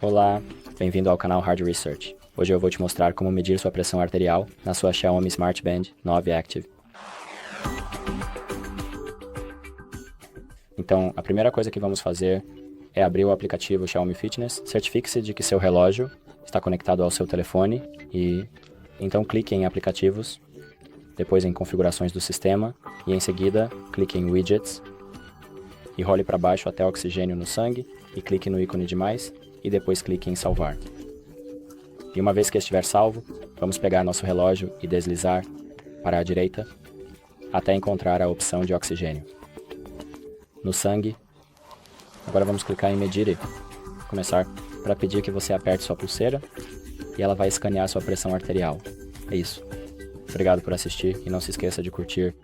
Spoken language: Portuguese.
Olá, bem-vindo ao canal Hard Research. Hoje eu vou te mostrar como medir sua pressão arterial na sua XIAOMI Smart Band 9 Active. Então, a primeira coisa que vamos fazer é abrir o aplicativo XIAOMI Fitness. Certifique-se de que seu relógio está conectado ao seu telefone e então clique em aplicativos, depois em configurações do sistema e em seguida clique em widgets e role para baixo até oxigênio no sangue e clique no ícone de mais e depois clique em salvar. E uma vez que estiver salvo, vamos pegar nosso relógio e deslizar para a direita até encontrar a opção de oxigênio. No sangue, agora vamos clicar em medir e começar para pedir que você aperte sua pulseira e ela vai escanear sua pressão arterial. É isso. Obrigado por assistir e não se esqueça de curtir